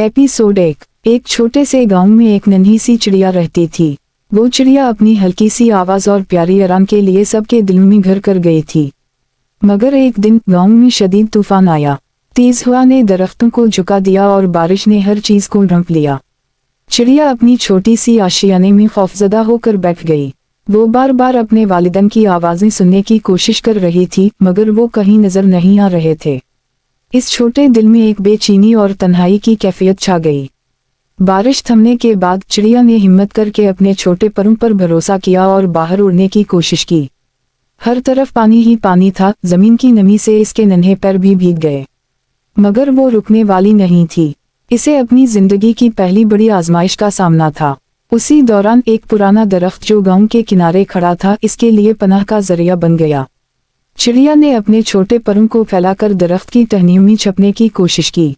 Episode 1। छोटे से गांव में एक नन्ही सी चिड़िया रहती थी। वो चिड़िया अपनी हल्की सी आवाज और प्यारी आराम के लिए सबके दिल में घर कर गई थी। मगर एक दिन गांव में शदीद तूफान आया। तेज हवा ने दरख्तों को झुका दिया और बारिश ने हर चीज को ढंक लिया। चिड़िया अपनी छोटी सी आशियाने में खौफजदा होकर बैठ गई। वो बार बार अपने वालिदैन की आवाजें सुनने की कोशिश कर रही थी, मगर वो कहीं नजर नहीं आ रहे थे। इस छोटे दिल में एक बेचैनी और तन्हाई की कैफियत छा गई। बारिश थमने के बाद चिड़िया ने हिम्मत करके अपने छोटे परों पर भरोसा किया और बाहर उड़ने की कोशिश की। हर तरफ पानी ही पानी था, जमीन की नमी से इसके नन्हे पैर भी भीग गए। मगर वो रुकने वाली नहीं थी। इसे अपनी जिंदगी की पहली बड़ी आजमाइश का सामना था। उसी दौरान एक पुराना दरख्त जो गांव के किनारे खड़ा था, इसके लिए पनाह का जरिया बन गया। चिड़िया ने अपने छोटे परों को फैलाकर दरख्त की टहनियों में छपने की कोशिश की।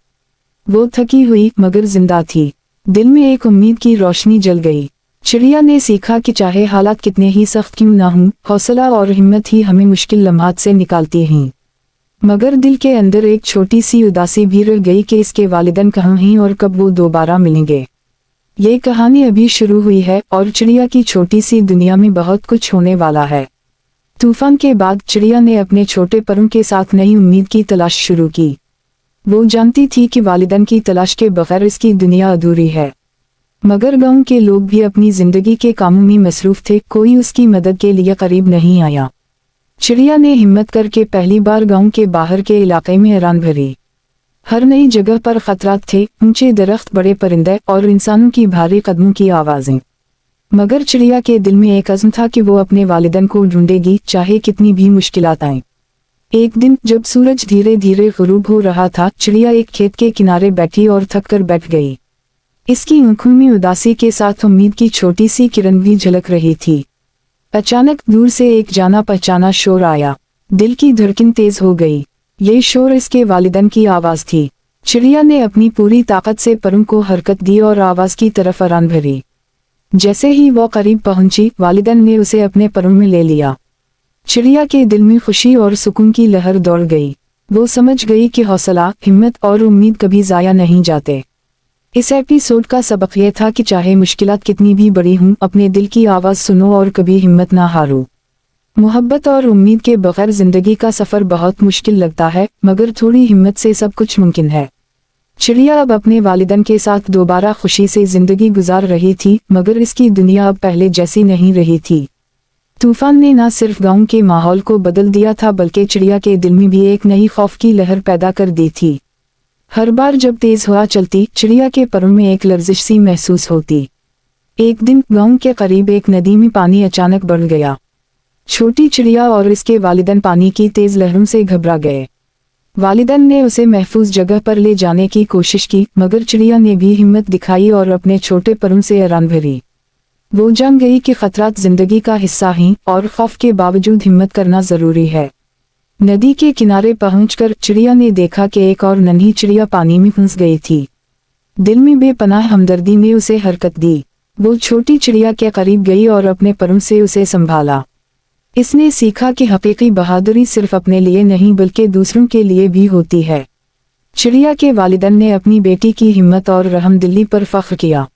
वो थकी हुई मगर जिंदा थी। दिल में एक उम्मीद की रोशनी जल गई। चिड़िया ने सीखा कि चाहे हालात कितने ही सख्त क्यों ना हों, हौसला और हिम्मत ही हमें मुश्किल लम्हात से निकालती हैं। मगर दिल के अंदर एक छोटी सी उदासी भी रह गई कि इसके वालिदैन कहाँ हैं और कब वो दोबारा मिलेंगे। ये कहानी अभी शुरू हुई है और चिड़िया की छोटी सी दुनिया में बहुत कुछ होने वाला है। तूफान के बाद चिड़िया ने अपने छोटे परों के साथ नई उम्मीद की तलाश शुरू की। वो जानती थी कि वालिदैन की तलाश के बगैर इसकी दुनिया अधूरी है। मगर गांव के लोग भी अपनी जिंदगी के कामों में मसरूफ थे, कोई उसकी मदद के लिए करीब नहीं आया। चिड़िया ने हिम्मत करके पहली बार गांव के बाहर के इलाके में उड़ान भरी। हर नई जगह पर खतरात थे, ऊंचे दरख्त, बड़े परिंदे और इंसानों की भारी कदमों की आवाजें। मगर चिड़िया के दिल में एक अज़्म था कि वो अपने वालिदैन को ढूंढेगी, चाहे कितनी भी मुश्किलात आएं। एक दिन जब सूरज धीरे धीरे ग़ुरूब हो रहा था, चिड़िया एक खेत के किनारे बैठी और थक कर बैठ गई। इसकी आंखों में उदासी के साथ उम्मीद की छोटी सी किरण भी झलक रही थी। अचानक दूर से एक जाना पहचाना शोर आया। दिल की धड़कन तेज हो गई। ये शोर इसके वालिदैन की आवाज थी। चिड़िया ने अपनी पूरी ताकत से परों को हरकत दी और आवाज की तरफ उड़ान भरी। जैसे ही वो करीब पहुंची, वालिदैन ने उसे अपने परों में ले लिया। चिड़िया के दिल में खुशी और सुकून की लहर दौड़ गई। वो समझ गई कि हौसला, हिम्मत और उम्मीद कभी जाया नहीं जाते। इस एपिसोड का सबक यह था कि चाहे मुश्किलात कितनी भी बड़ी हों, अपने दिल की आवाज सुनो और कभी हिम्मत ना हारो। मोहब्बत और उम्मीद के बगैर जिंदगी का सफर बहुत मुश्किल लगता है, मगर थोड़ी हिम्मत से सब कुछ मुमकिन है। चिड़िया अब अपने वालिदैन के साथ दोबारा खुशी से जिंदगी गुजार रही थी, मगर इसकी दुनिया अब पहले जैसी नहीं रही थी। तूफान ने न सिर्फ गांव के माहौल को बदल दिया था, बल्कि चिड़िया के दिल में भी एक नई खौफ की लहर पैदा कर दी थी। हर बार जब तेज हवा चलती, चिड़िया के परों में एक लर्जिश सी महसूस होती। एक दिन गांव के करीब एक नदी में पानी अचानक बढ़ गया। छोटी चिड़िया और इसके वालिदैन पानी की तेज लहरों से घबरा गए। वालिदैन ने उसे महफूज जगह पर ले जाने की कोशिश की, मगर चिड़िया ने भी हिम्मत दिखाई और अपने छोटे परों से उड़ान भरी। वो जान गई कि खतरात जिंदगी का हिस्सा हैं और खौफ के बावजूद हिम्मत करना जरूरी है। नदी के किनारे पहुंचकर चिड़िया ने देखा कि एक और नन्ही चिड़िया पानी में फंस गई थी। दिल में बेपनाह हमदर्दी ने उसे हरकत दी। वो छोटी चिड़िया के करीब गई और अपने परों से उसे संभाला। इसने सीखा कि हकीकी बहादुरी सिर्फ अपने लिए नहीं बल्कि दूसरों के लिए भी होती है। चिड़िया के वालिदैन ने अपनी बेटी की हिम्मत और रहमदिली पर फख्र किया।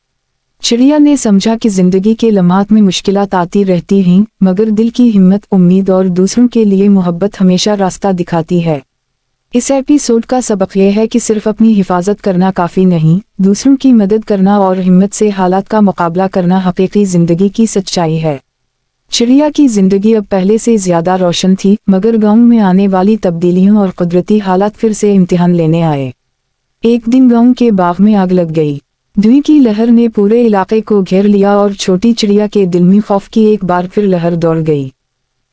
चिड़िया ने समझा कि जिंदगी के लम्हात में मुश्किलात आती रहती हैं, मगर दिल की हिम्मत, उम्मीद और दूसरों के लिए मोहब्बत हमेशा रास्ता दिखाती है। इस एपिसोड का सबक यह है कि सिर्फ अपनी हिफाजत करना काफी नहीं, दूसरों की मदद करना और हिम्मत से हालात का मुकाबला करना हकीकी जिंदगी की सच्चाई है। चिड़िया की जिंदगी अब पहले से ज्यादा रोशन थी, मगर गांव में आने वाली तब्दीलियों और कुदरती हालात फिर से इम्तिहान लेने आए। एक दिन गांव के बाग में आग लग गई। धुएं की लहर ने पूरे इलाके को घेर लिया और छोटी चिड़िया के दिल में खौफ की एक बार फिर लहर दौड़ गई।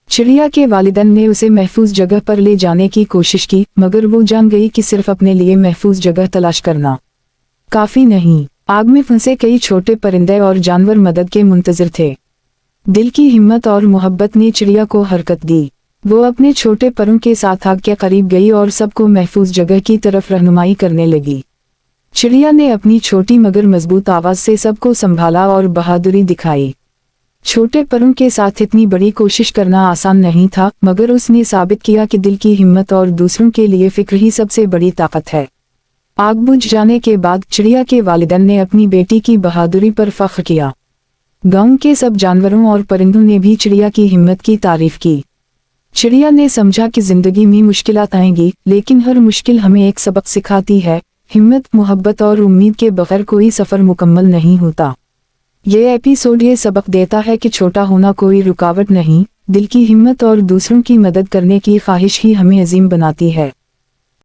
चिड़िया के वालिदैन ने उसे महफूज जगह पर ले जाने की कोशिश की, मगर वो जान गई कि सिर्फ अपने लिए महफूज जगह तलाश करना काफी नहीं। आग में फंसे कई छोटे परिंदे और जानवर मदद के मुंतजिर थे। दिल की हिम्मत और मोहब्बत ने चिड़िया को हरकत दी। वो अपने छोटे परों के साथ आग के करीब गई और सबको महफूज जगह की तरफ रहनुमाई करने लगी। चिड़िया ने अपनी छोटी मगर मजबूत आवाज से सबको संभाला और बहादुरी दिखाई। छोटे परों के साथ इतनी बड़ी कोशिश करना आसान नहीं था, मगर उसने साबित किया कि दिल की हिम्मत और दूसरों के लिए फिक्र ही सबसे बड़ी ताकत है। आग बुझ जाने के बाद चिड़िया के वालिदैन ने अपनी बेटी की बहादुरी पर फख्र किया। गांव के सब जानवरों और परिंदों ने भी चिड़िया की हिम्मत की तारीफ की। चिड़िया ने समझा कि जिंदगी में मुश्किलात आएंगी, लेकिन हर मुश्किल हमें एक सबक सिखाती है। हिम्मत, मोहब्बत और उम्मीद के बगैर कोई सफर मुकम्मल नहीं होता। ये एपिसोड ये सबक देता है कि छोटा होना कोई रुकावट नहीं, दिल की हिम्मत और दूसरों की मदद करने की ख्वाहिश ही हमें अजीम बनाती है।